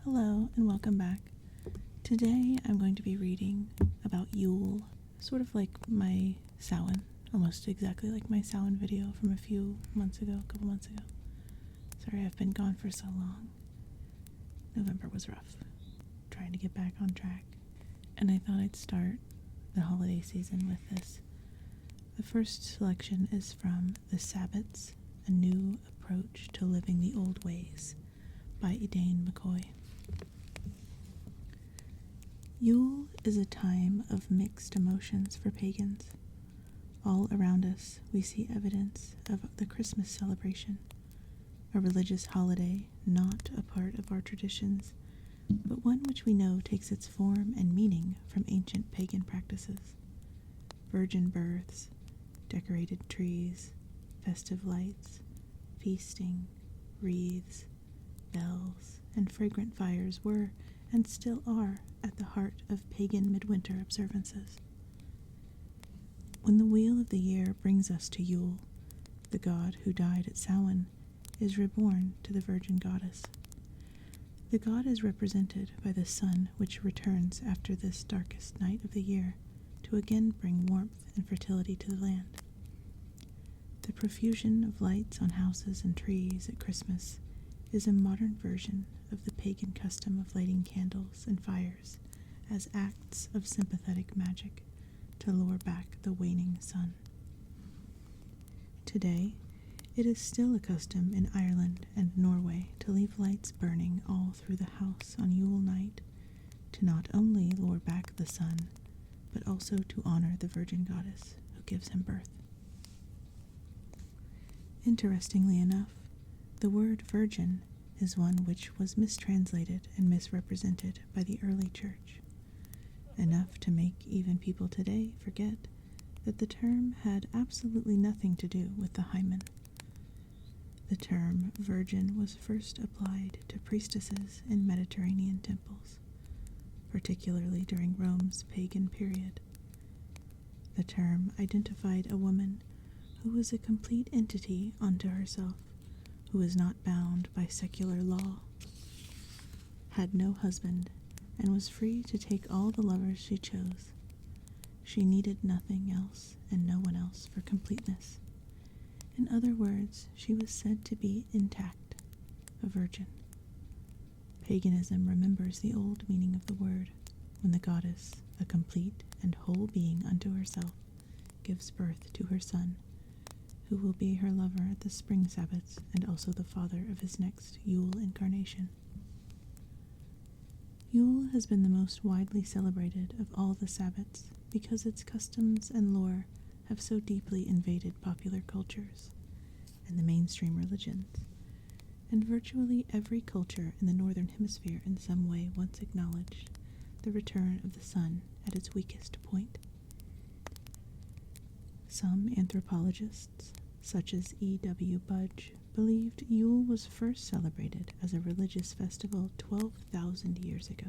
Hello and welcome back. Today I'm going to be reading about Yule, sort of like my Samhain, almost exactly like my Samhain video from a couple months ago. Sorry I've been gone for so long. November was rough, trying to get back on track, and I thought I'd start the holiday season with this. The first selection is from the Sabbats, A New Approach to Living the Old Ways by Edain McCoy. Yule is a time of mixed emotions for pagans. All around us we see evidence of the Christmas celebration, a religious holiday not a part of our traditions, but one which we know takes its form and meaning from ancient pagan practices. Virgin births, decorated trees, festive lights, feasting, wreaths, bells, and fragrant fires were, and still are, at the heart of pagan midwinter observances. When the wheel of the year brings us to Yule, the god who died at Samhain is reborn to the virgin goddess. The god is represented by the sun, which returns after this darkest night of the year to again bring warmth and fertility to the land. The profusion of lights on houses and trees at Christmas is a modern version of the pagan custom of lighting candles and fires as acts of sympathetic magic to lure back the waning sun. Today, it is still a custom in Ireland and Norway to leave lights burning all through the house on Yule night to not only lure back the sun, but also to honor the virgin goddess who gives him birth. Interestingly enough, the word virgin is one which was mistranslated and misrepresented by the early church, enough to make even people today forget that the term had absolutely nothing to do with the hymen. The term virgin was first applied to priestesses in Mediterranean temples, particularly during Rome's pagan period. The term identified a woman who was a complete entity unto herself, who was not bound by secular law, had no husband, and was free to take all the lovers she chose. She needed nothing else and no one else for completeness. In other words, she was said to be intact, a virgin. Paganism remembers the old meaning of the word, when the goddess, a complete and whole being unto herself, gives birth to her son, who will be her lover at the spring Sabbats and also the father of his next Yule incarnation. Yule has been the most widely celebrated of all the Sabbats because its customs and lore have so deeply invaded popular cultures and the mainstream religions, and virtually every culture in the Northern Hemisphere in some way once acknowledged the return of the sun at its weakest point. Some anthropologists, such as E.W. Budge, believed Yule was first celebrated as a religious festival 12,000 years ago,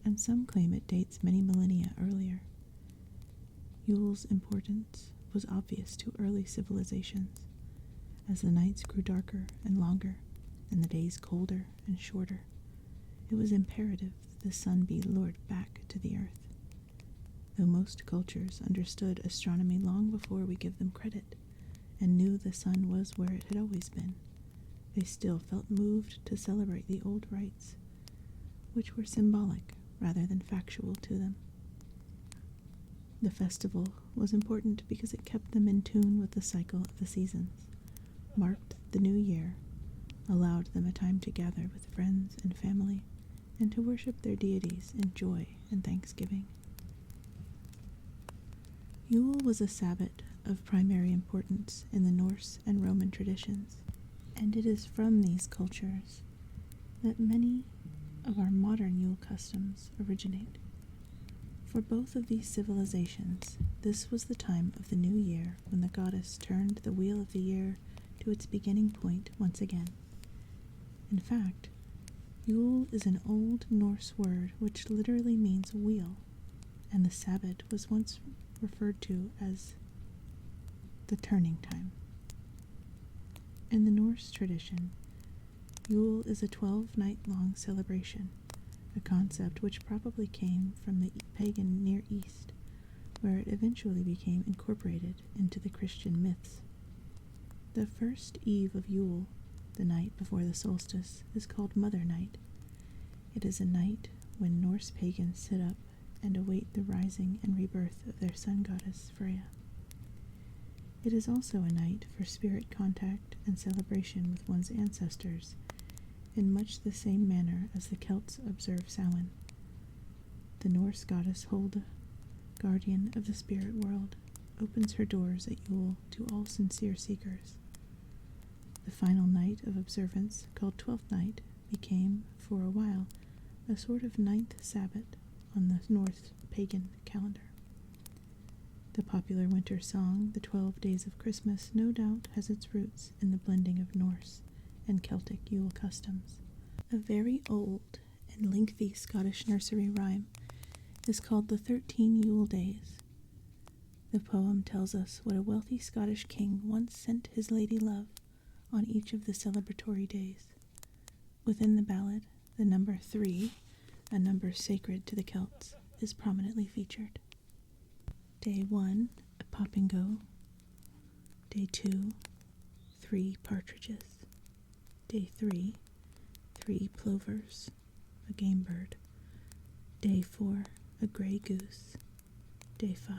and some claim it dates many millennia earlier. Yule's importance was obvious to early civilizations, as the nights grew darker and longer, and the days colder and shorter. It was imperative that the sun be lured back to the earth. Though most cultures understood astronomy long before we give them credit, and knew the sun was where it had always been, they still felt moved to celebrate the old rites, which were symbolic rather than factual to them. The festival was important because it kept them in tune with the cycle of the seasons, marked the new year, allowed them a time to gather with friends and family, and to worship their deities in joy and thanksgiving. Yule was a Sabbat of primary importance in the Norse and Roman traditions, and it is from these cultures that many of our modern Yule customs originate. For both of these civilizations, this was the time of the new year when the goddess turned the wheel of the year to its beginning point once again. In fact, Yule is an Old Norse word which literally means wheel, and the Sabbat was once referred to as the turning time. In the Norse tradition, Yule is a 12-night-long celebration, a concept which probably came from the pagan Near East, where it eventually became incorporated into the Christian myths. The first eve of Yule, the night before the solstice, is called Mother Night. It is a night when Norse pagans sit up and await the rising and rebirth of their sun goddess Freya. It is also a night for spirit contact and celebration with one's ancestors, in much the same manner as the Celts observe Samhain. The Norse goddess Holda, guardian of the spirit world, opens her doors at Yule to all sincere seekers. The final night of observance, called Twelfth Night, became, for a while, a sort of ninth Sabbat on the Norse pagan calendar. The popular winter song, The 12 Days of Christmas, no doubt has its roots in the blending of Norse and Celtic Yule customs. A very old and lengthy Scottish nursery rhyme is called The 13 Yule Days. The poem tells us what a wealthy Scottish king once sent his lady love on each of the celebratory days. Within the ballad, the number 3, a number sacred to the Celts, is prominently featured. Day 1, a pop and go. Day 2, 3 partridges. Day 3, 3 plovers, a game bird. Day 4, a gray goose. Day 5,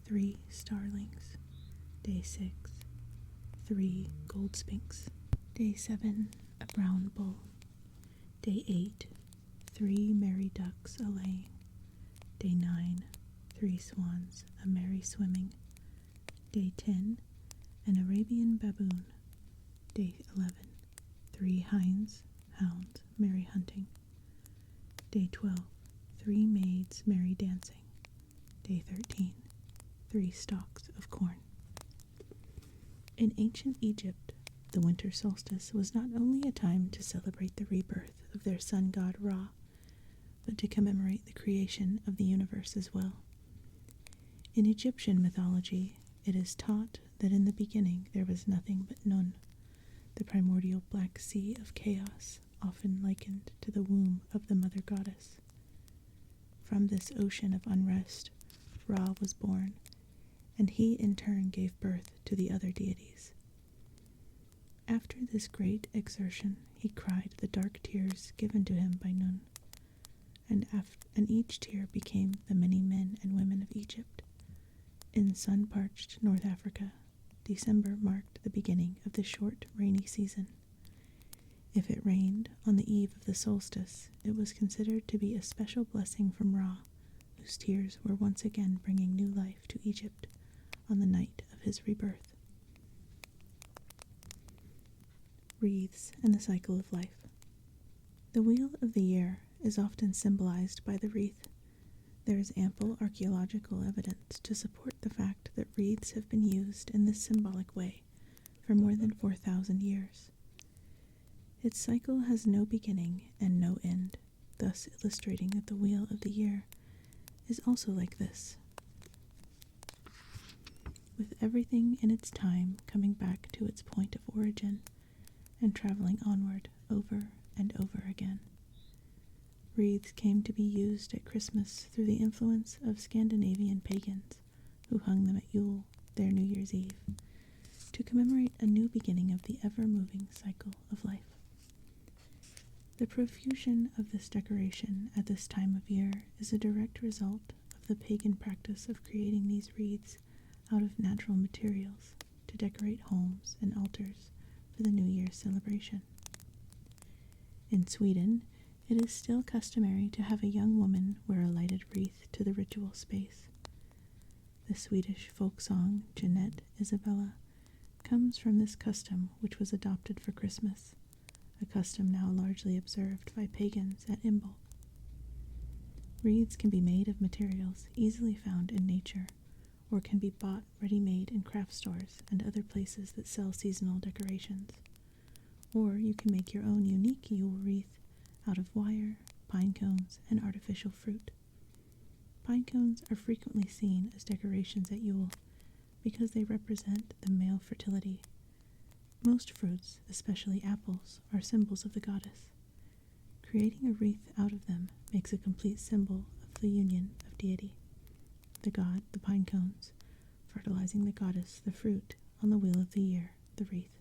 3 starlings. Day 6, 3 gold spinks. Day 7, a brown bull. Day 8, 3 merry ducks a-laying. Day 9, 3 swans a merry swimming. Day 10, an Arabian baboon. Day 11, 3 hinds, hounds, merry hunting. Day 12, 3 maids merry dancing. Day 13, 3 stalks of corn. In ancient Egypt, the winter solstice was not only a time to celebrate the rebirth of their sun god Ra, but to commemorate the creation of the universe as well. In Egyptian mythology, it is taught that in the beginning there was nothing but Nun, the primordial black sea of chaos, often likened to the womb of the mother goddess. From this ocean of unrest, Ra was born, and he in turn gave birth to the other deities. After this great exertion, he cried the dark tears given to him by Nun, and each tear became the many men and women of Egypt. In sun-parched North Africa, December marked the beginning of the short, rainy season. If it rained on the eve of the solstice, it was considered to be a special blessing from Ra, whose tears were once again bringing new life to Egypt on the night of his rebirth. Wreaths and the cycle of life. The wheel of the year is often symbolized by the wreath. There is ample archaeological evidence to support the fact that wreaths have been used in this symbolic way for more than 4,000 years. Its cycle has no beginning and no end, thus illustrating that the wheel of the year is also like this, with everything in its time coming back to its point of origin and traveling onward over and over again. Wreaths came to be used at Christmas through the influence of Scandinavian pagans, who hung them at Yule, their New Year's Eve, to commemorate a new beginning of the ever-moving cycle of life. The profusion of this decoration at this time of year is a direct result of the pagan practice of creating these wreaths out of natural materials to decorate homes and altars for the New Year's celebration. In Sweden, it is still customary to have a young woman wear a lighted wreath to the ritual space. The Swedish folk song Jeanette Isabella comes from this custom, which was adopted for Christmas, a custom now largely observed by pagans at Imbolc. Wreaths can be made of materials easily found in nature, or can be bought ready-made in craft stores and other places that sell seasonal decorations. Or you can make your own unique Yule wreath out of wire, pine cones, and artificial fruit. Pine cones are frequently seen as decorations at Yule because they represent the male fertility. Most fruits, especially apples, are symbols of the goddess. Creating a wreath out of them makes a complete symbol of the union of deity. The god, the pine cones, fertilizing the goddess, the fruit, on the wheel of the year, the wreath.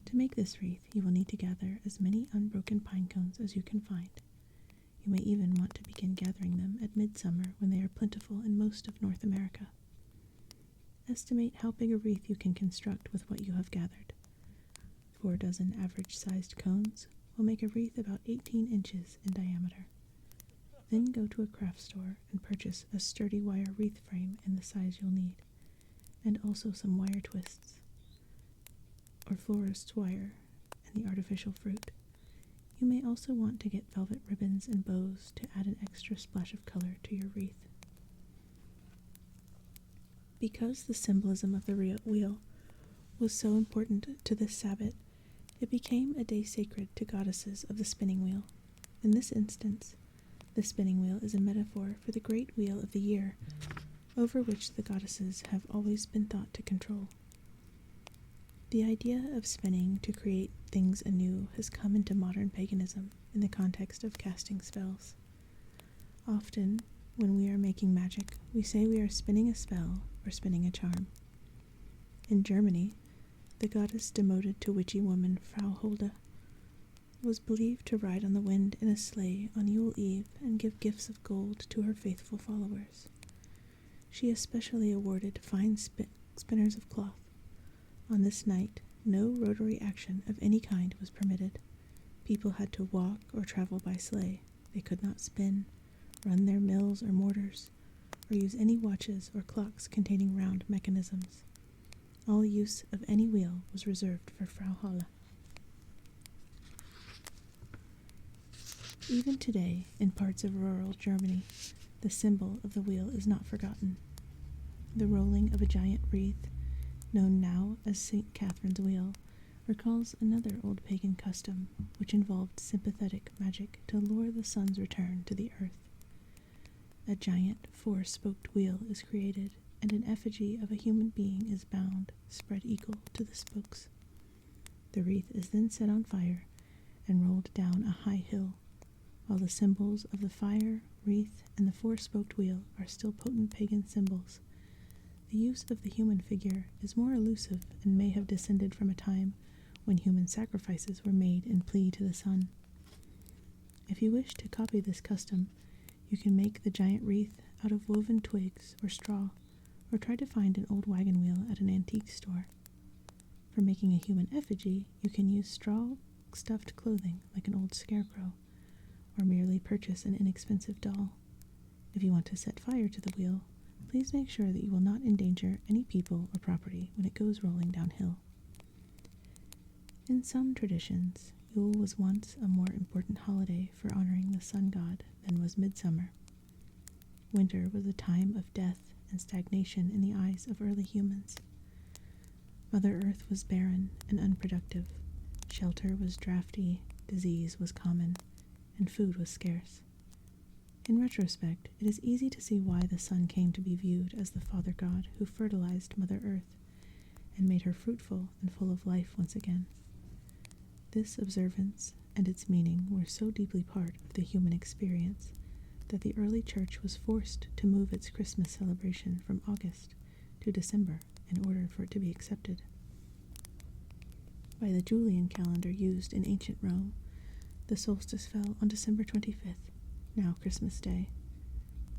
To make this wreath, you will need to gather as many unbroken pine cones as you can find. You may even want to begin gathering them at midsummer when they are plentiful in most of North America. Estimate how big a wreath you can construct with what you have gathered. 4 dozen average-sized cones will make a wreath about 18 inches in diameter. Then go to a craft store and purchase a sturdy wire wreath frame in the size you'll need, and also some wire twists, or florist's wire, and the artificial fruit. You may also want to get velvet ribbons and bows to add an extra splash of color to your wreath. Because the symbolism of the wheel was so important to this Sabbat, it became a day sacred to goddesses of the spinning wheel. In this instance, the spinning wheel is a metaphor for the great wheel of the year, over which the goddesses have always been thought to control. The idea of spinning to create things anew has come into modern paganism in the context of casting spells. Often, when we are making magic, we say we are spinning a spell or spinning a charm. In Germany, the goddess demoted to witchy woman Frau Holde was believed to ride on the wind in a sleigh on Yule Eve and give gifts of gold to her faithful followers. She especially awarded fine spinners of cloth. On this night, no rotary action of any kind was permitted. People had to walk or travel by sleigh. They could not spin, run their mills or mortars, or use any watches or clocks containing round mechanisms. All use of any wheel was reserved for Frau Holle. Even today, in parts of rural Germany, the symbol of the wheel is not forgotten. The rolling of a giant wreath, known now as St. Catherine's Wheel, recalls another old pagan custom which involved sympathetic magic to lure the sun's return to the earth. A giant 4-spoked wheel is created, and an effigy of a human being is bound, spread equal to the spokes. The wreath is then set on fire and rolled down a high hill, while the symbols of the fire, wreath, and the 4-spoked wheel are still potent pagan symbols. The use of the human figure is more elusive and may have descended from a time when human sacrifices were made in plea to the sun. If you wish to copy this custom, you can make the giant wreath out of woven twigs or straw, or try to find an old wagon wheel at an antique store. For making a human effigy, you can use straw-stuffed clothing like an old scarecrow, or merely purchase an inexpensive doll. If you want to set fire to the wheel, please make sure that you will not endanger any people or property when it goes rolling downhill. In some traditions, Yule was once a more important holiday for honoring the sun god than was midsummer. Winter was a time of death and stagnation in the eyes of early humans. Mother Earth was barren and unproductive. Shelter was drafty, disease was common, and food was scarce. In retrospect, it is easy to see why the sun came to be viewed as the father god who fertilized Mother Earth and made her fruitful and full of life once again. This observance and its meaning were so deeply part of the human experience that the early church was forced to move its Christmas celebration from August to December in order for it to be accepted. By the Julian calendar used in ancient Rome, the solstice fell on December 25th, now Christmas Day.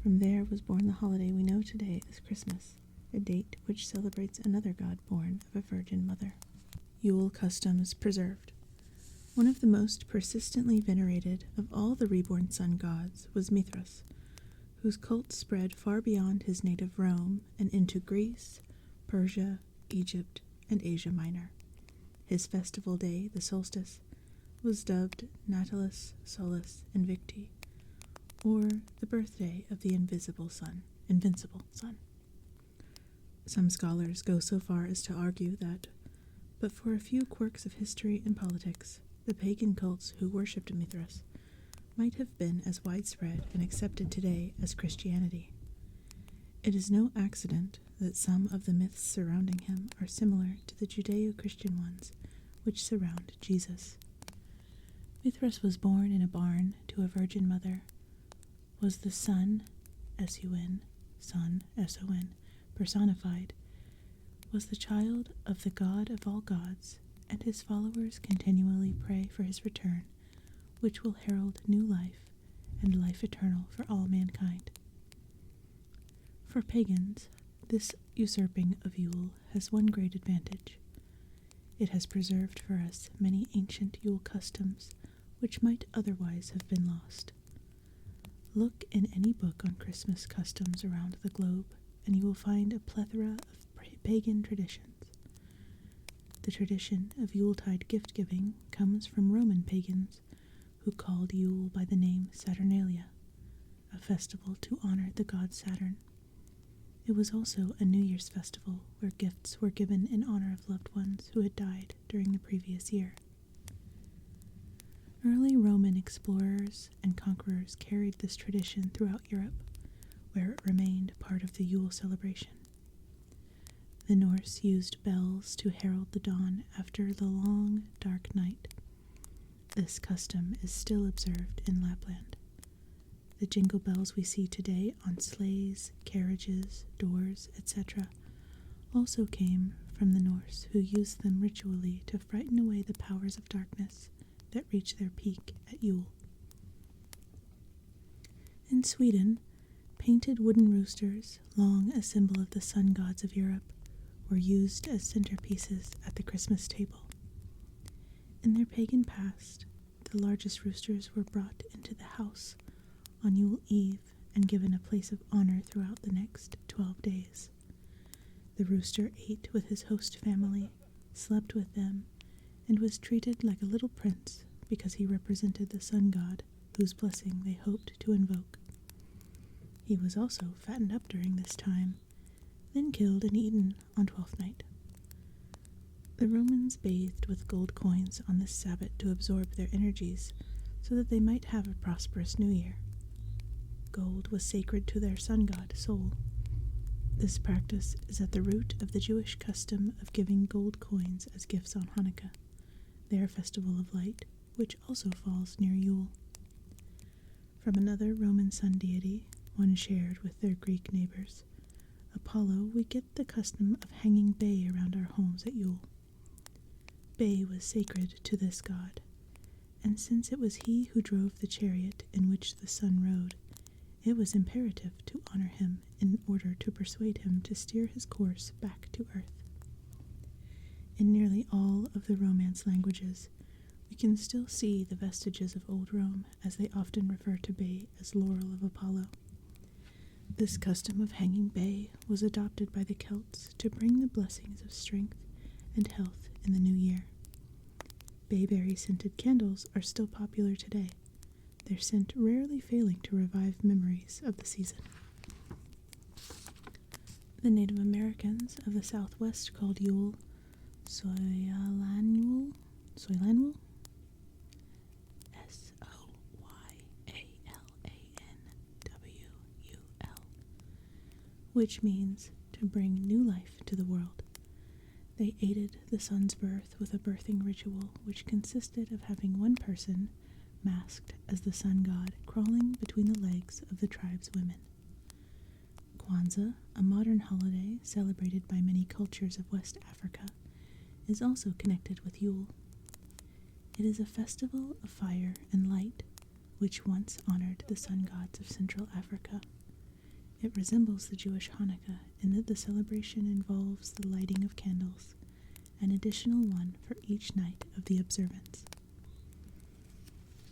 From there was born the holiday we know today as Christmas, a date which celebrates another god born of a virgin mother. Yule customs preserved. One of the most persistently venerated of all the reborn sun gods was Mithras, whose cult spread far beyond his native Rome and into Greece, Persia, Egypt, and Asia Minor. His festival day, the solstice, was dubbed Natalis Solis Invicti, or the birthday of the invincible sun. Some scholars go so far as to argue that, but for a few quirks of history and politics, the pagan cults who worshipped Mithras might have been as widespread and accepted today as Christianity. It is no accident that some of the myths surrounding him are similar to the Judeo-Christian ones which surround Jesus. Mithras was born in a barn to a virgin mother, was the sun, S-U-N, son, S-O-N, personified, was the child of the God of all gods, and his followers continually pray for his return, which will herald new life and life eternal for all mankind. For pagans, this usurping of Yule has one great advantage. It has preserved for us many ancient Yule customs which might otherwise have been lost. Look in any book on Christmas customs around the globe, and you will find a plethora of pagan traditions. The tradition of Yuletide gift-giving comes from Roman pagans who called Yule by the name Saturnalia, a festival to honor the god Saturn. It was also a New Year's festival where gifts were given in honor of loved ones who had died during the previous year. Early Roman explorers and conquerors carried this tradition throughout Europe, where it remained part of the Yule celebration. The Norse used bells to herald the dawn after the long, dark night. This custom is still observed in Lapland. The jingle bells we see today on sleighs, carriages, doors, etc. also came from the Norse, who used them ritually to frighten away the powers of darkness that reach their peak at Yule. In Sweden, painted wooden roosters, long a symbol of the sun gods of Europe, were used as centerpieces at the Christmas table. In their pagan past, the largest roosters were brought into the house on Yule Eve and given a place of honor throughout the next 12 days. The rooster ate with his host family, slept with them, and was treated like a little prince because he represented the sun god whose blessing they hoped to invoke. He was also fattened up during this time, then killed and eaten on Twelfth Night. The Romans bathed with gold coins on this Sabbath to absorb their energies so that they might have a prosperous new year. Gold was sacred to their sun god, Sol. This practice is at the root of the Jewish custom of giving gold coins as gifts on Hanukkah, their festival of light, which also falls near Yule. From another Roman sun deity, one shared with their Greek neighbors, Apollo, we get the custom of hanging bay around our homes at Yule. Bay was sacred to this god, and since it was he who drove the chariot in which the sun rode, it was imperative to honor him in order to persuade him to steer his course back to Earth. In nearly all of the Romance languages, we can still see the vestiges of old Rome, as they often refer to bay as laurel of Apollo. This custom of hanging bay was adopted by the Celts to bring the blessings of strength and health in the new year. Bayberry-scented candles are still popular today, their scent rarely failing to revive memories of the season. The Native Americans of the Southwest called Yule Soylanwul, Soylanwul, which means to bring new life to the world. They aided the sun's birth with a birthing ritual which consisted of having one person, masked as the sun god, crawling between the legs of the tribe's women. Kwanzaa, a modern holiday celebrated by many cultures of West Africa, is also connected with Yule. It is a festival of fire and light, which once honored the sun gods of Central Africa. It resembles the Jewish Hanukkah in that the celebration involves the lighting of candles, an additional one for each night of the observance.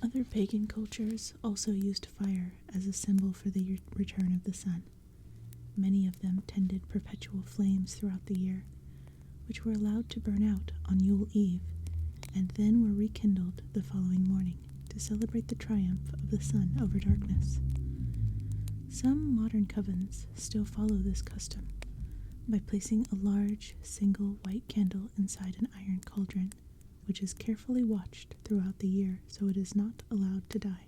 Other pagan cultures also used fire as a symbol for the return of the sun. Many of them tended perpetual flames throughout the year, which were allowed to burn out on Yule Eve, and then were rekindled the following morning to celebrate the triumph of the sun over darkness. Some modern covens still follow this custom by placing a large, single white candle inside an iron cauldron, which is carefully watched throughout the year so it is not allowed to die.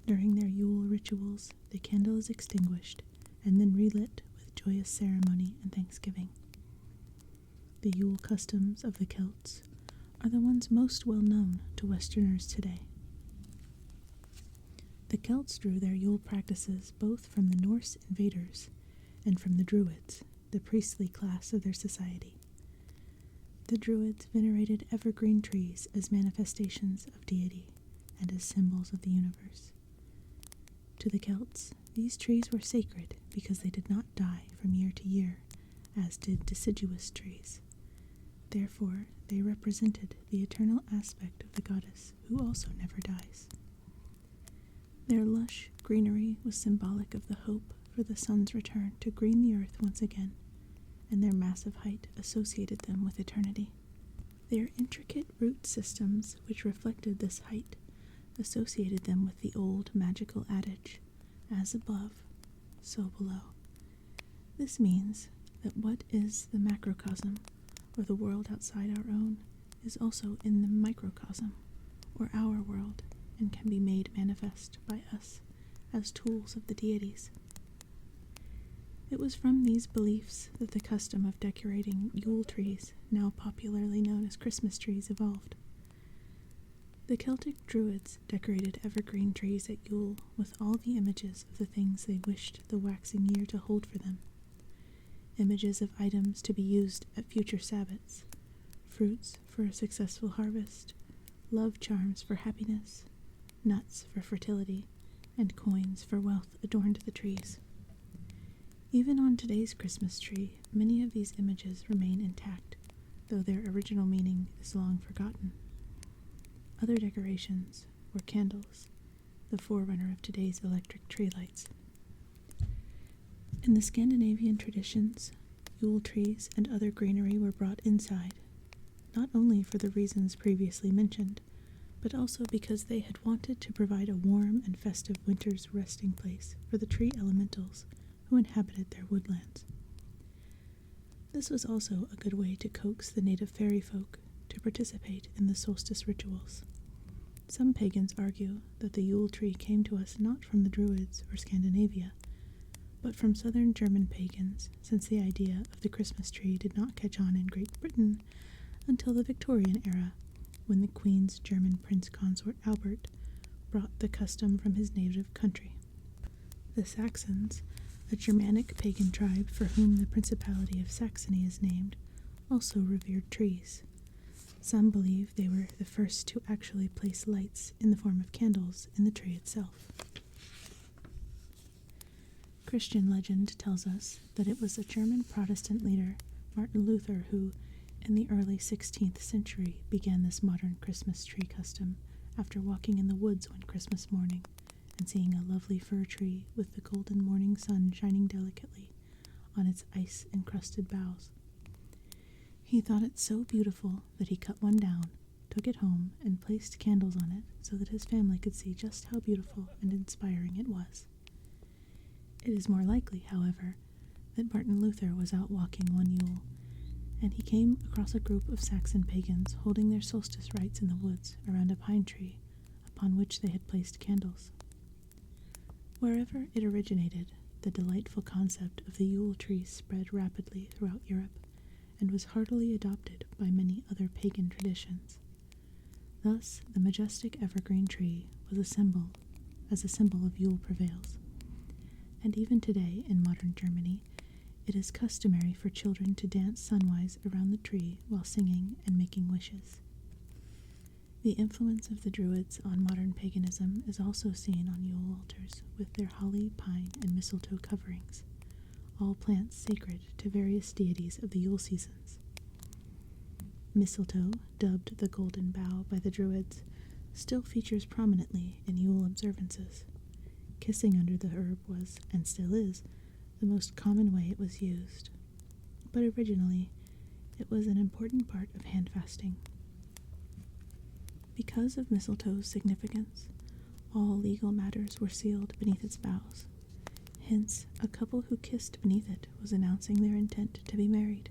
During their Yule rituals, the candle is extinguished and then relit with joyous ceremony and thanksgiving. The Yule customs of the Celts are the ones most well known to Westerners today. The Celts drew their Yule practices both from the Norse invaders and from the Druids, the priestly class of their society. The Druids venerated evergreen trees as manifestations of deity and as symbols of the universe. To the Celts, these trees were sacred because they did not die from year to year, as did deciduous trees. Therefore, they represented the eternal aspect of the goddess, who also never dies. Their lush greenery was symbolic of the hope for the sun's return to green the earth once again, and their massive height associated them with eternity. Their intricate root systems, which reflected this height, associated them with the old magical adage, as above, so below. This means that what is the macrocosm, or the world outside our own, is also in the microcosm, or our world, and can be made manifest by us as tools of the deities. It was from these beliefs that the custom of decorating Yule trees, now popularly known as Christmas trees, evolved. The Celtic Druids decorated evergreen trees at Yule with all the images of the things they wished the waxing year to hold for them. Images of items to be used at future Sabbats, fruits for a successful harvest, love charms for happiness, nuts for fertility, and coins for wealth adorned the trees. Even on today's Christmas tree, many of these images remain intact, though their original meaning is long forgotten. Other decorations were candles, the forerunner of today's electric tree lights. In the Scandinavian traditions, Yule trees and other greenery were brought inside, not only for the reasons previously mentioned, but also because they had wanted to provide a warm and festive winter's resting place for the tree elementals who inhabited their woodlands. This was also a good way to coax the native fairy folk to participate in the solstice rituals. Some pagans argue that the Yule tree came to us not from the Druids or Scandinavia, but from southern German pagans, since the idea of the Christmas tree did not catch on in Great Britain until the Victorian era, when the Queen's German prince consort Albert brought the custom from his native country. The Saxons, a Germanic pagan tribe for whom the Principality of Saxony is named, also revered trees. Some believe they were the first to actually place lights in the form of candles in the tree itself. Christian legend tells us that it was a German Protestant leader, Martin Luther, who, in the early 16th century, began this modern Christmas tree custom after walking in the woods one Christmas morning and seeing a lovely fir tree with the golden morning sun shining delicately on its ice-encrusted boughs. He thought it so beautiful that he cut one down, took it home, and placed candles on it so that his family could see just how beautiful and inspiring it was. It is more likely, however, that Martin Luther was out walking one Yule, and he came across a group of Saxon pagans holding their solstice rites in the woods around a pine tree upon which they had placed candles. Wherever it originated, the delightful concept of the Yule tree spread rapidly throughout Europe and was heartily adopted by many other pagan traditions. Thus, the majestic evergreen tree was a symbol of Yule prevails. And even today, in modern Germany, it is customary for children to dance sunwise around the tree while singing and making wishes. The influence of the Druids on modern paganism is also seen on Yule altars with their holly, pine, and mistletoe coverings, all plants sacred to various deities of the Yule seasons. Mistletoe, dubbed the Golden Bough by the Druids, still features prominently in Yule observances. Kissing under the herb was, and still is, the most common way it was used, but originally it was an important part of hand fasting. Because of mistletoe's significance, all legal matters were sealed beneath its boughs. Hence, a couple who kissed beneath it was announcing their intent to be married.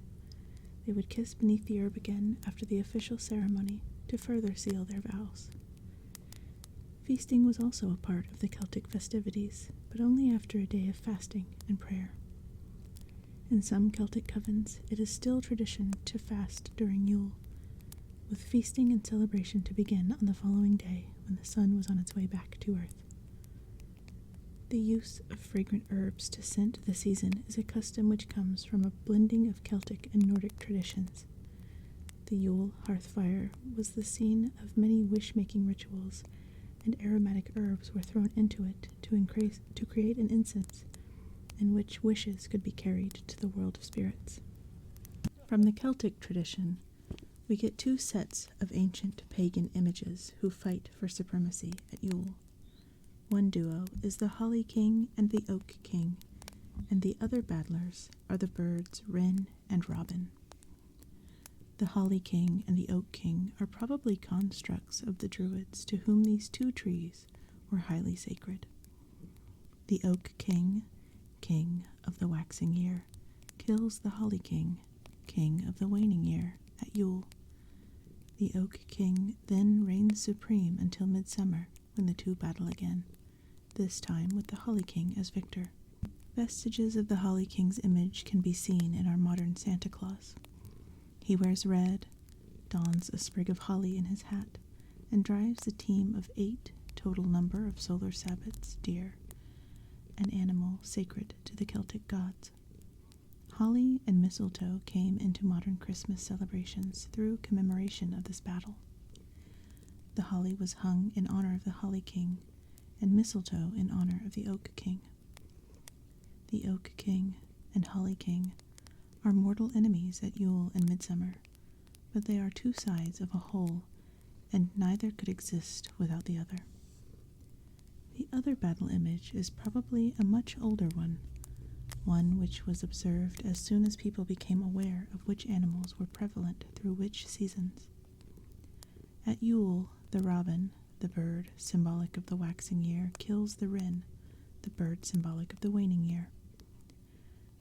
They would kiss beneath the herb again after the official ceremony to further seal their vows. Feasting was also a part of the Celtic festivities, but only after a day of fasting and prayer. In some Celtic covens, it is still tradition to fast during Yule, with feasting and celebration to begin on the following day when the sun was on its way back to earth. The use of fragrant herbs to scent the season is a custom which comes from a blending of Celtic and Nordic traditions. The Yule hearth fire was the scene of many wish-making rituals, and aromatic herbs were thrown into it to create an incense in which wishes could be carried to the world of spirits. From the Celtic tradition, we get two sets of ancient pagan images who fight for supremacy at Yule. One duo is the Holly King and the Oak King, and the other battlers are the birds Wren and Robin. The Holly King and the Oak King are probably constructs of the Druids to whom these two trees were highly sacred. The Oak King, king of the waxing year, kills the Holly King, king of the waning year, at Yule. The Oak King then reigns supreme until midsummer, when the two battle again, this time with the Holly King as victor. Vestiges of the Holly King's image can be seen in our modern Santa Claus. He wears red, dons a sprig of holly in his hat, and drives a team of 8 total number of solar Sabbats deer, an animal sacred to the Celtic gods. Holly and mistletoe came into modern Christmas celebrations through commemoration of this battle. The holly was hung in honor of the Holly King, and mistletoe in honor of the Oak King. The Oak King and Holly King are mortal enemies at Yule and midsummer, but they are two sides of a whole, and neither could exist without the other. The other battle image is probably a much older one which was observed as soon as people became aware of which animals were prevalent through which seasons. At Yule, the robin, the bird symbolic of the waxing year, kills the wren, the bird symbolic of the waning year.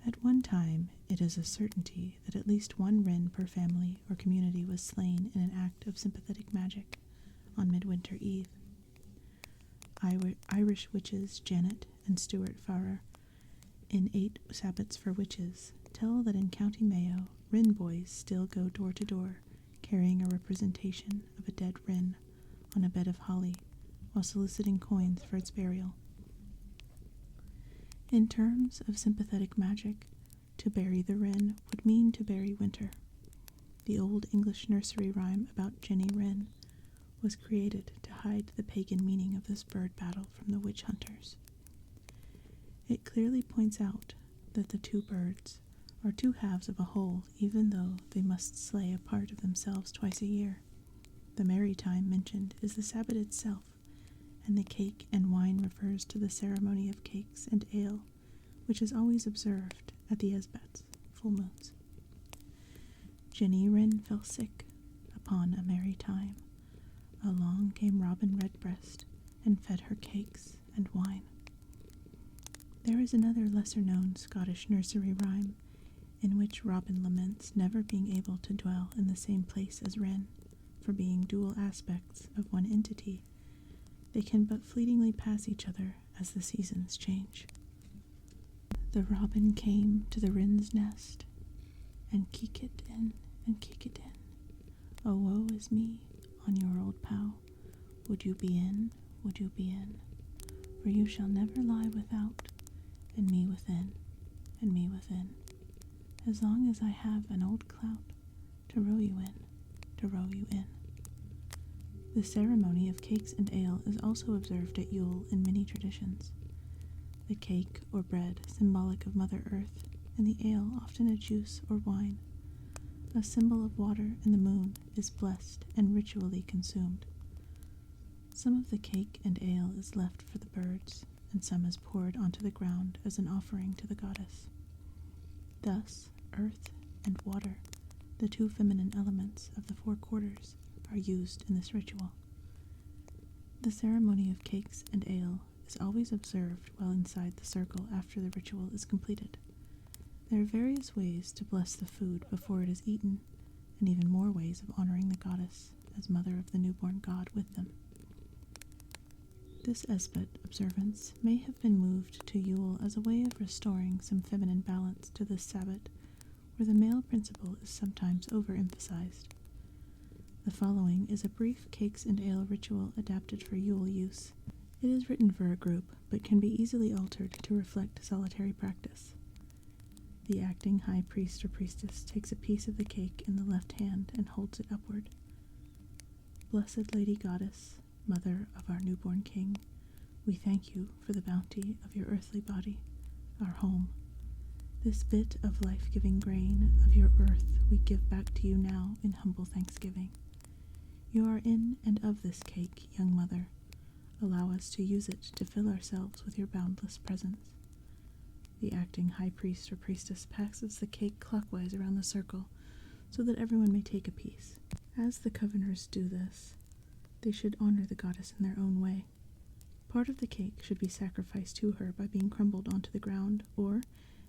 At one time, it is a certainty that at least one wren per family or community was slain in an act of sympathetic magic on Midwinter Eve. Irish witches Janet and Stuart Farrar, in 8 Sabbats for Witches, tell that in County Mayo, wren boys still go door to door, carrying a representation of a dead wren on a bed of holly, while soliciting coins for its burial. In terms of sympathetic magic, to bury the wren would mean to bury winter. The old English nursery rhyme about Jenny Wren was created to hide the pagan meaning of this bird battle from the witch hunters. It clearly points out that the two birds are two halves of a whole, even though they must slay a part of themselves twice a year. The merry time mentioned is the Sabbat itself, and the cake and wine refers to the ceremony of cakes and ale, which is always observed at the Sabbats, full moons. Jenny Wren fell sick upon a merry time. Along came Robin Redbreast, and fed her cakes and wine. There is another lesser-known Scottish nursery rhyme, in which Robin laments never being able to dwell in the same place as Wren, for being dual aspects of one entity. They can but fleetingly pass each other as the seasons change. The robin came to the wren's nest, and keekit in, and keekit in. Oh, woe is me, on your old pow. Would you be in, would you be in? For you shall never lie without, and me within, and me within. As long as I have an old clout to row you in, to row you in. The ceremony of cakes and ale is also observed at Yule in many traditions. The cake or bread, symbolic of Mother Earth, and the ale, often a juice or wine, a symbol of water and the moon, is blessed and ritually consumed. Some of the cake and ale is left for the birds, and some is poured onto the ground as an offering to the goddess. Thus, earth and water, the two feminine elements of the 4 quarters, are used in this ritual. The ceremony of cakes and ale is always observed while inside the circle after the ritual is completed. There are various ways to bless the food before it is eaten, and even more ways of honoring the goddess as mother of the newborn god with them. This Esbet observance may have been moved to Yule as a way of restoring some feminine balance to this Sabbat, where the male principle is sometimes overemphasized. The following is a brief cakes and ale ritual adapted for Yule use. It is written for a group, but can be easily altered to reflect solitary practice. The acting high priest or priestess takes a piece of the cake in the left hand and holds it upward. Blessed Lady Goddess, Mother of our newborn King, we thank you for the bounty of your earthly body, our home. This bit of life-giving grain of your earth we give back to you now in humble thanksgiving. You are in and of this cake, young mother. Allow us to use it to fill ourselves with your boundless presence. The acting high priest or priestess passes the cake clockwise around the circle so that everyone may take a piece. As the coveners do this, they should honor the goddess in their own way. Part of the cake should be sacrificed to her by being crumbled onto the ground, or,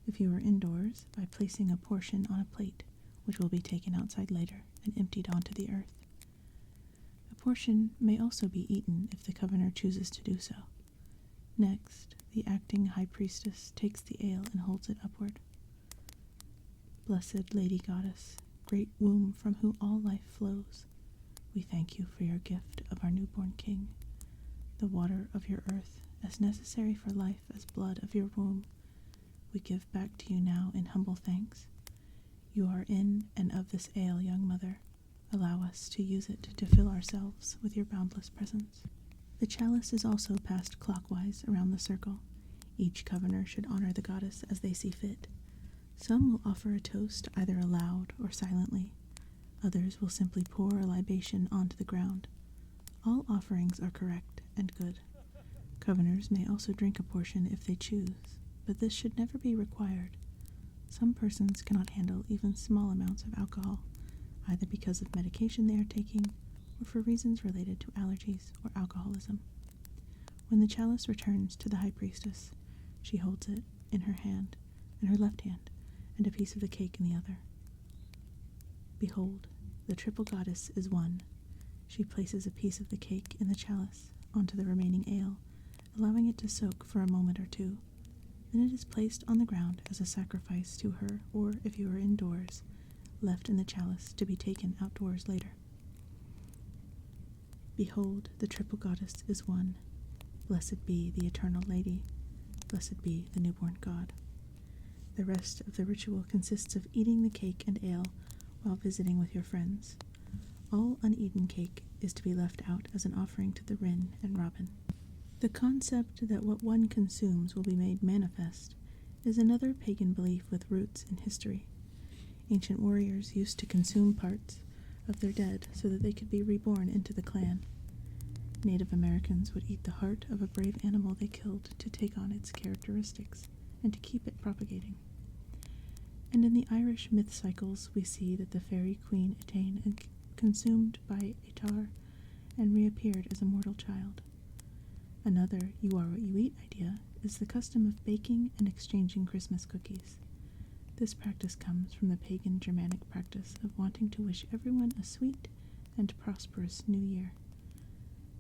if you are indoors, by placing a portion on a plate, which will be taken outside later and emptied onto the earth. A portion may also be eaten if the covener chooses to do so. Next, the acting high priestess takes the ale and holds it upward. Blessed Lady Goddess, great womb from whom all life flows, we thank you for your gift of our newborn King, the water of your earth, as necessary for life as blood of your womb. We give back to you now in humble thanks. You are in and of this ale, young mother. Allow us to use it to fill ourselves with your boundless presence. The chalice is also passed clockwise around the circle. Each covener should honor the goddess as they see fit. Some will offer a toast either aloud or silently. Others will simply pour a libation onto the ground. All offerings are correct and good. Coveners may also drink a portion if they choose, but this should never be required. Some persons cannot handle even small amounts of alcohol, either because of medication they are taking or for reasons related to allergies or alcoholism. When the chalice returns to the high priestess, she holds it in her hand, in her left hand, and a piece of the cake in the other. Behold, the triple goddess is one. She places a piece of the cake in the chalice onto the remaining ale, allowing it to soak for a moment or two. Then it is placed on the ground as a sacrifice to her, or, if you are indoors, left in the chalice to be taken outdoors later. Behold, the triple goddess is one. Blessed be the eternal lady. Blessed be the newborn God. The rest of the ritual consists of eating the cake and ale while visiting with your friends. All uneaten cake is to be left out as an offering to the wren and robin. The concept that what one consumes will be made manifest is another pagan belief with roots in history. Ancient warriors used to consume parts of their dead so that they could be reborn into the clan. Native Americans would eat the heart of a brave animal they killed to take on its characteristics and to keep it propagating. And in the Irish myth cycles we see that the fairy queen Edain consumed by Etar and reappeared as a mortal child. Another you are what you eat idea is the custom of baking and exchanging Christmas cookies. This practice comes from the pagan Germanic practice of wanting to wish everyone a sweet and prosperous new year.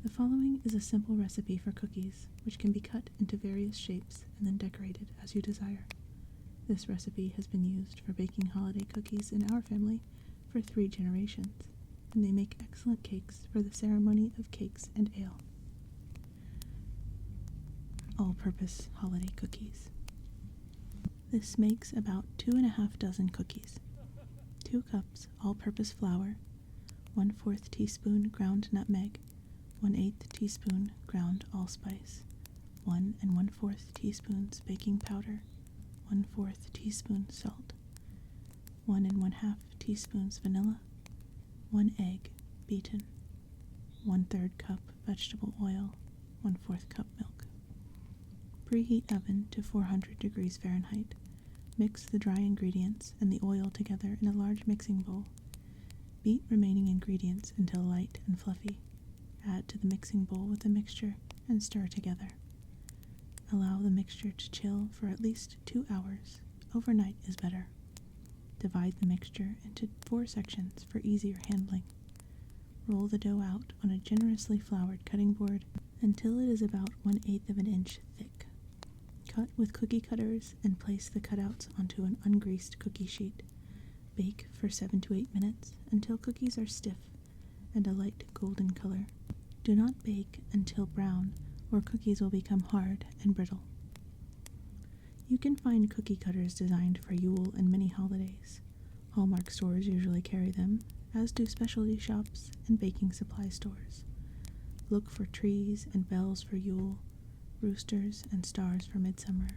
The following is a simple recipe for cookies, which can be cut into various shapes and then decorated as you desire. This recipe has been used for baking holiday cookies in our family for 3 generations, and they make excellent cakes for the ceremony of cakes and ale. All-purpose holiday cookies. This makes about 2½ dozen cookies. 2 cups all-purpose flour, 1/4 teaspoon ground nutmeg, 1/8 teaspoon ground allspice, 1 1/4 teaspoons baking powder, 1/4 teaspoon salt, 1 1/2 teaspoons vanilla, 1 egg beaten, 1/3 cup vegetable oil, 1/4 cup milk. Preheat oven to 400 degrees Fahrenheit. Mix the dry ingredients and the oil together in a large mixing bowl. Beat remaining ingredients until light and fluffy. Add to the mixing bowl with the mixture and stir together. Allow the mixture to chill for at least 2 hours. Overnight is better. Divide the mixture into 4 sections for easier handling. Roll the dough out on a generously floured cutting board until it is about 1/8 of an inch thick. Cut with cookie cutters and place the cutouts onto an ungreased cookie sheet. Bake for 7 to 8 minutes until cookies are stiff and a light golden color. Do not bake until brown, or cookies will become hard and brittle. You can find cookie cutters designed for Yule and many holidays. Hallmark stores usually carry them, as do specialty shops and baking supply stores. Look for trees and bells for Yule, roosters and stars for midsummer,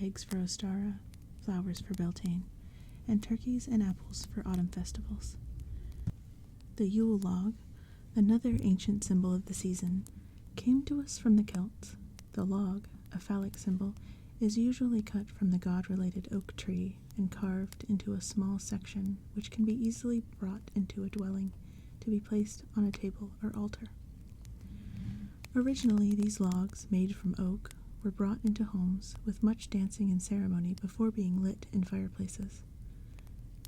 eggs for Ostara, flowers for Beltane, and turkeys and apples for autumn festivals. The Yule log, another ancient symbol of the season, came to us from the Celts. The log, a phallic symbol, is usually cut from the god-related oak tree and carved into a small section which can be easily brought into a dwelling to be placed on a table or altar. Originally, these logs, made from oak, were brought into homes with much dancing and ceremony before being lit in fireplaces.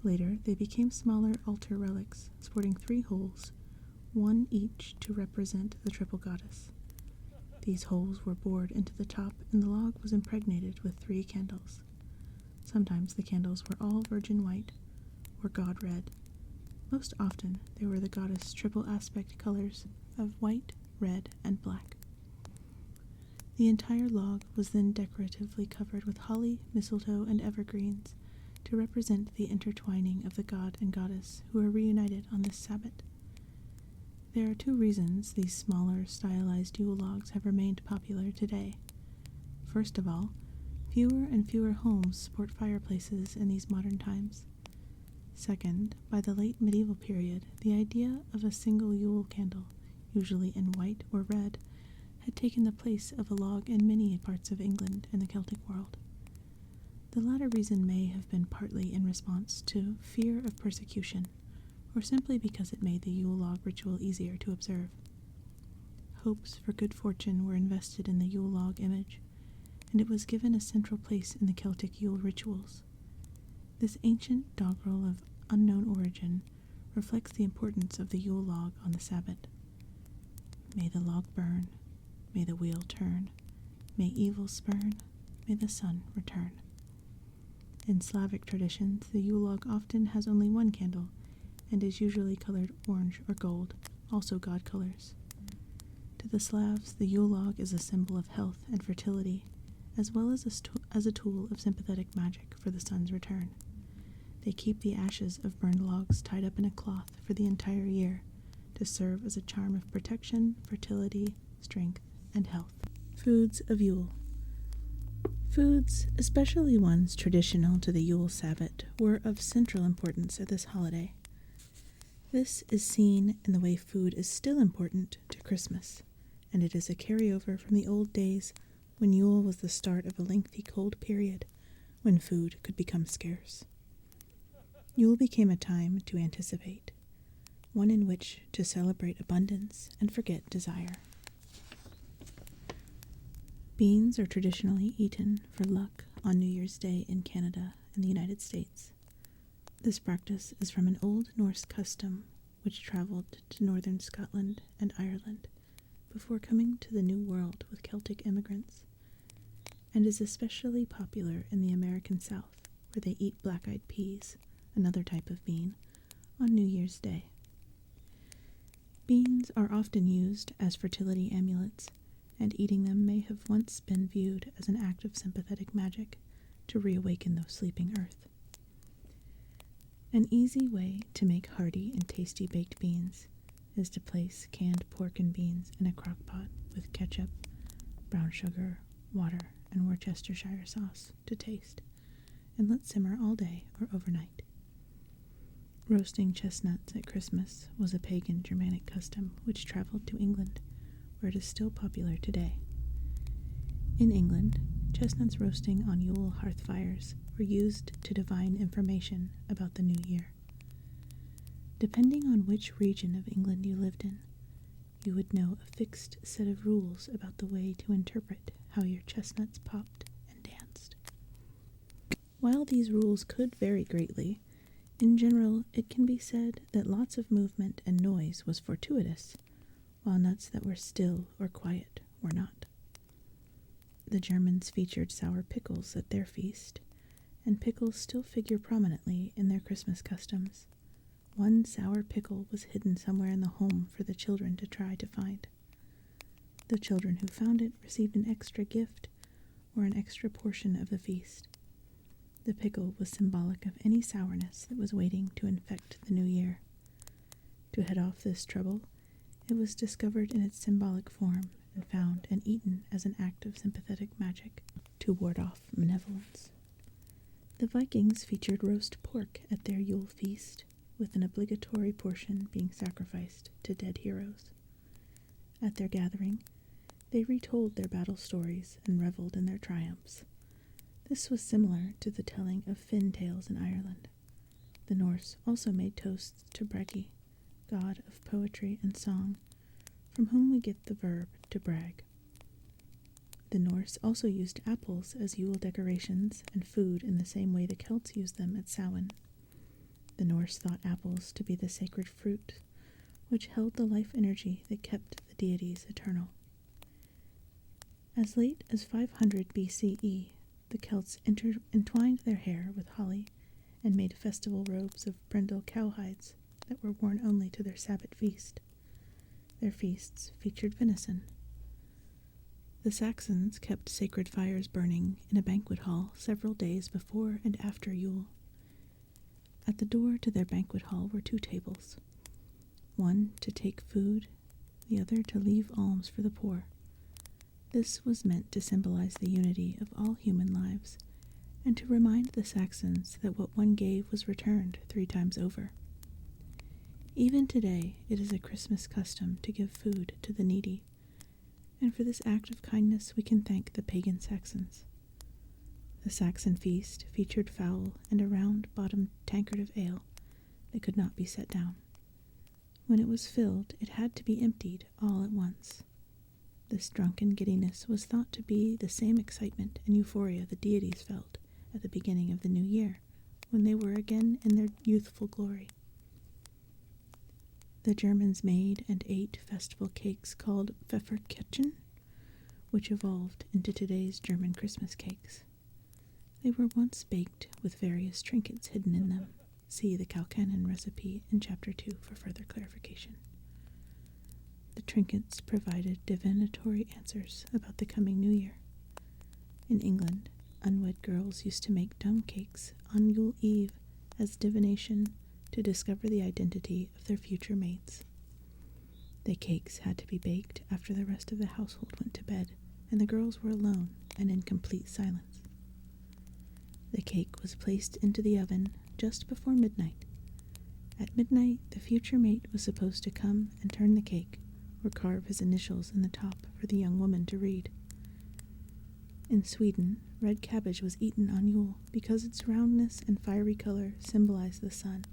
Later, they became smaller altar relics, sporting 3 holes, one each to represent the triple goddess. These holes were bored into the top, and the log was impregnated with 3 candles. Sometimes the candles were all virgin white, or god red. Most often, they were the goddess' triple aspect colors of white, red, and black. The entire log was then decoratively covered with holly, mistletoe, and evergreens to represent the intertwining of the god and goddess who are reunited on this Sabbat. There are 2 reasons these smaller, stylized Yule logs have remained popular today. First of all, fewer and fewer homes sport fireplaces in these modern times. Second, by the late medieval period, the idea of a single Yule candle, usually in white or red, had taken the place of a log in many parts of England and the Celtic world. The latter reason may have been partly in response to fear of persecution, or simply because it made the Yule log ritual easier to observe. Hopes for good fortune were invested in the Yule log image, and it was given a central place in the Celtic Yule rituals. This ancient doggerel of unknown origin reflects the importance of the Yule log on the Sabbath. May the log burn, may the wheel turn, may evil spurn, may the sun return. In Slavic traditions, the Yule log often has only 1 candle, and is usually colored orange or gold, also god colors. To the Slavs, the Yule log is a symbol of health and fertility, as well as a tool of sympathetic magic for the sun's return. They keep the ashes of burned logs tied up in a cloth for the entire year to serve as a charm of protection, fertility, strength, and health. Foods of Yule. Foods, especially ones traditional to the Yule Sabbat, were of central importance at this holiday. This is seen in the way food is still important to Christmas, and it is a carryover from the old days when Yule was the start of a lengthy cold period when food could become scarce. Yule became a time to anticipate, one in which to celebrate abundance and forget desire. Beans are traditionally eaten for luck on New Year's Day in Canada and the United States. This practice is from an Old Norse custom which traveled to northern Scotland and Ireland before coming to the New World with Celtic immigrants, and is especially popular in the American South, where they eat black-eyed peas, another type of bean, on New Year's Day. Beans are often used as fertility amulets, and eating them may have once been viewed as an act of sympathetic magic to reawaken those sleeping earth. An easy way to make hearty and tasty baked beans is to place canned pork and beans in a crock pot with ketchup, brown sugar, water, and Worcestershire sauce to taste, and let simmer all day or overnight. Roasting chestnuts at Christmas was a pagan Germanic custom which traveled to England, where it is still popular today. In England, chestnuts roasting on Yule hearth fires were used to divine information about the new year. Depending on which region of England you lived in, you would know a fixed set of rules about the way to interpret how your chestnuts popped and danced. While these rules could vary greatly, in general it can be said that lots of movement and noise was fortuitous, while nuts that were still or quiet or not. The Germans featured sour pickles at their feast, and pickles still figure prominently in their Christmas customs. One sour pickle was hidden somewhere in the home for the children to try to find. The children who found it received an extra gift or an extra portion of the feast. The pickle was symbolic of any sourness that was waiting to infect the new year. To head off this trouble, it was discovered in its symbolic form and found and eaten as an act of sympathetic magic to ward off malevolence. The Vikings featured roast pork at their Yule feast, with an obligatory portion being sacrificed to dead heroes. At their gathering, they retold their battle stories and reveled in their triumphs. This was similar to the telling of Finn tales in Ireland. The Norse also made toasts to Bragi, god of poetry and song, from whom we get the verb to brag. The Norse also used apples as Yule decorations and food in the same way the Celts used them at Samhain. The Norse thought apples to be the sacred fruit, which held the life energy that kept the deities eternal. As late as 500 BCE, the Celts entwined their hair with holly and made festival robes of brindle cowhides that were worn only to their Sabbat feast. Their feasts featured venison. The Saxons kept sacred fires burning in a banquet hall several days before and after Yule. At the door to their banquet hall were 2 tables, one to take food, the other to leave alms for the poor. This was meant to symbolize the unity of all human lives, and to remind the Saxons that what one gave was returned 3 times over. Even today, it is a Christmas custom to give food to the needy, and for this act of kindness we can thank the pagan Saxons. The Saxon feast featured fowl and a round-bottomed tankard of ale that could not be set down. When it was filled, it had to be emptied all at once. This drunken giddiness was thought to be the same excitement and euphoria the deities felt at the beginning of the new year, when they were again in their youthful glory. The Germans made and ate festival cakes called Pfefferkuchen, which evolved into today's German Christmas cakes. They were once baked with various trinkets hidden in them. See the Kalkanen recipe in Chapter 2 for further clarification. The trinkets provided divinatory answers about the coming new year. In England, unwed girls used to make dumb cakes on Yule Eve as divination to discover the identity of their future mates. The cakes had to be baked after the rest of the household went to bed, and the girls were alone and in complete silence. The cake was placed into the oven just before midnight. At midnight, the future mate was supposed to come and turn the cake, or carve his initials in the top for the young woman to read. In Sweden, red cabbage was eaten on Yule because its roundness and fiery color symbolized the sun,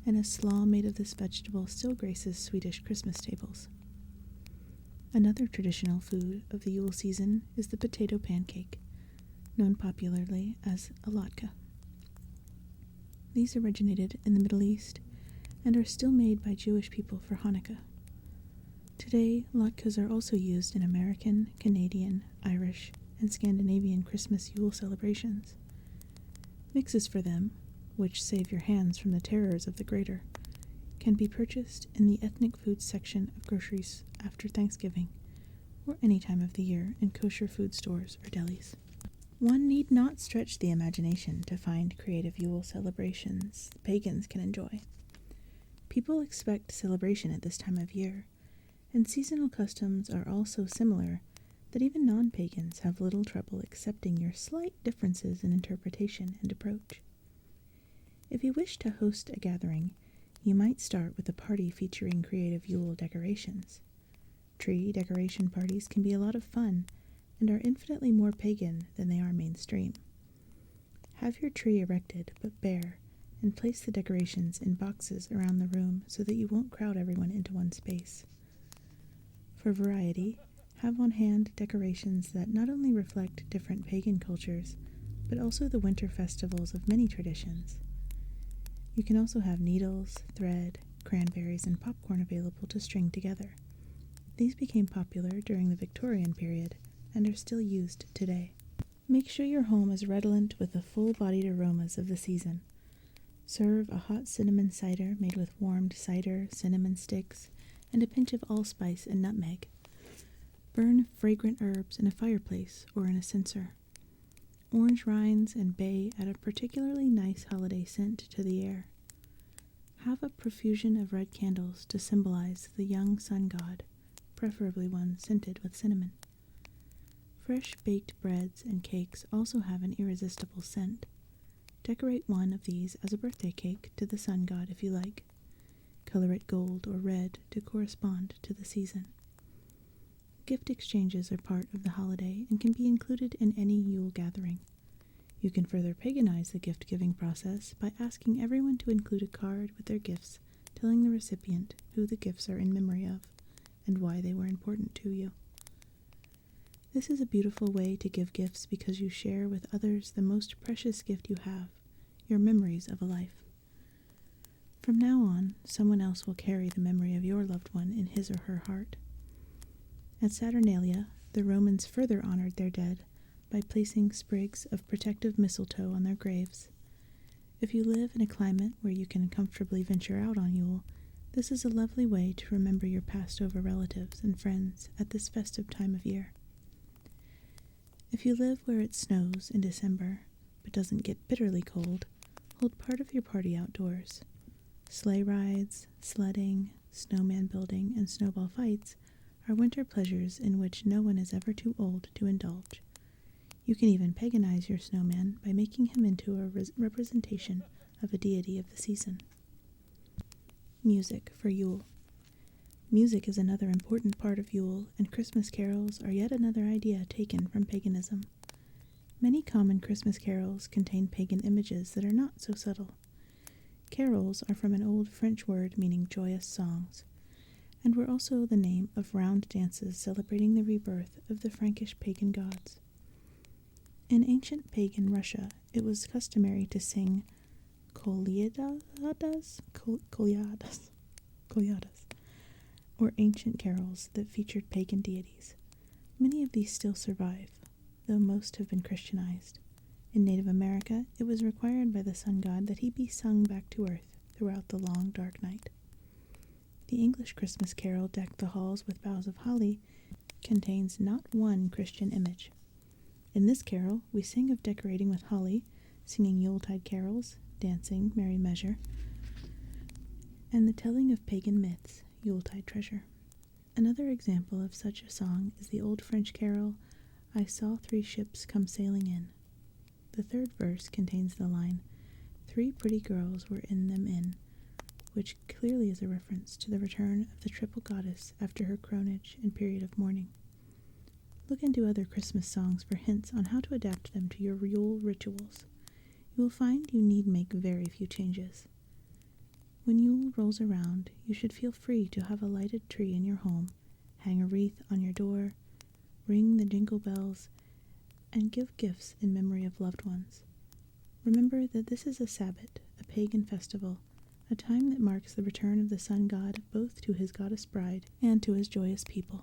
and a slaw made of this vegetable still graces Swedish Christmas tables. Another traditional food of the Yule season is the potato pancake, known popularly as a latke. These originated in the Middle East and are still made by Jewish people for Hanukkah. Today, latkes are also used in American, Canadian, Irish, and Scandinavian Christmas Yule celebrations. Mixes for them, which save your hands from the terrors of the grater, can be purchased in the ethnic foods section of groceries after Thanksgiving, or any time of the year in kosher food stores or delis. One need not stretch the imagination to find creative Yule celebrations pagans can enjoy. People expect celebration at this time of year, and seasonal customs are all so similar that even non-pagans have little trouble accepting your slight differences in interpretation and approach. If you wish to host a gathering, you might start with a party featuring creative Yule decorations. Tree decoration parties can be a lot of fun and are infinitely more pagan than they are mainstream. Have your tree erected but bare, and place the decorations in boxes around the room so that you won't crowd everyone into one space. For variety, have on hand decorations that not only reflect different pagan cultures, but also the winter festivals of many traditions. You can also have needles, thread, cranberries, and popcorn available to string together. These became popular during the Victorian period and are still used today. Make sure your home is redolent with the full-bodied aromas of the season. Serve a hot cinnamon cider made with warmed cider, cinnamon sticks, and a pinch of allspice and nutmeg. Burn fragrant herbs in a fireplace or in a censer. Orange rinds and bay add a particularly nice holiday scent to the air. Have a profusion of red candles to symbolize the young sun god, preferably one scented with cinnamon. Fresh baked breads and cakes also have an irresistible scent. Decorate one of these as a birthday cake to the sun god if you like. Color it gold or red to correspond to the season. Gift exchanges are part of the holiday and can be included in any Yule gathering. You can further paganize the gift-giving process by asking everyone to include a card with their gifts telling the recipient who the gifts are in memory of and why they were important to you. This is a beautiful way to give gifts because you share with others the most precious gift you have, your memories of a life. From now on, someone else will carry the memory of your loved one in his or her heart. At Saturnalia, the Romans further honored their dead by placing sprigs of protective mistletoe on their graves. If you live in a climate where you can comfortably venture out on Yule, this is a lovely way to remember your passed-over relatives and friends at this festive time of year. If you live where it snows in December, but doesn't get bitterly cold, hold part of your party outdoors. Sleigh rides, sledding, snowman building, and snowball fights are winter pleasures in which no one is ever too old to indulge. You can even paganize your snowman by making him into a representation of a deity of the season. Music for Yule. Music is another important part of Yule, and Christmas carols are yet another idea taken from paganism. Many common Christmas carols contain pagan images that are not so subtle. Carols are from an old French word meaning joyous songs, and were also the name of round dances celebrating the rebirth of the Frankish pagan gods. In ancient pagan Russia, it was customary to sing kolyadas, or ancient carols that featured pagan deities. Many of these still survive, though most have been Christianized. In Native America, it was required by the sun god that he be sung back to earth throughout the long, dark night. The English Christmas carol Deck the Halls with Boughs of Holly contains not one Christian image. In this carol, we sing of decorating with holly, singing Yuletide carols, dancing Merry Measure, and the telling of pagan myths, Yuletide Treasure. Another example of such a song is the old French carol, I Saw Three Ships Come Sailing In. The third verse contains the line, 3 pretty girls were in them in, which clearly is a reference to the return of the triple goddess after her coronage and period of mourning. Look into other Christmas songs for hints on how to adapt them to your Yule rituals. You will find you need make very few changes. When Yule rolls around, you should feel free to have a lighted tree in your home, hang a wreath on your door, ring the jingle bells, and give gifts in memory of loved ones. Remember that this is a Sabbat, a pagan festival, a time that marks the return of the sun god both to his goddess bride and to his joyous people.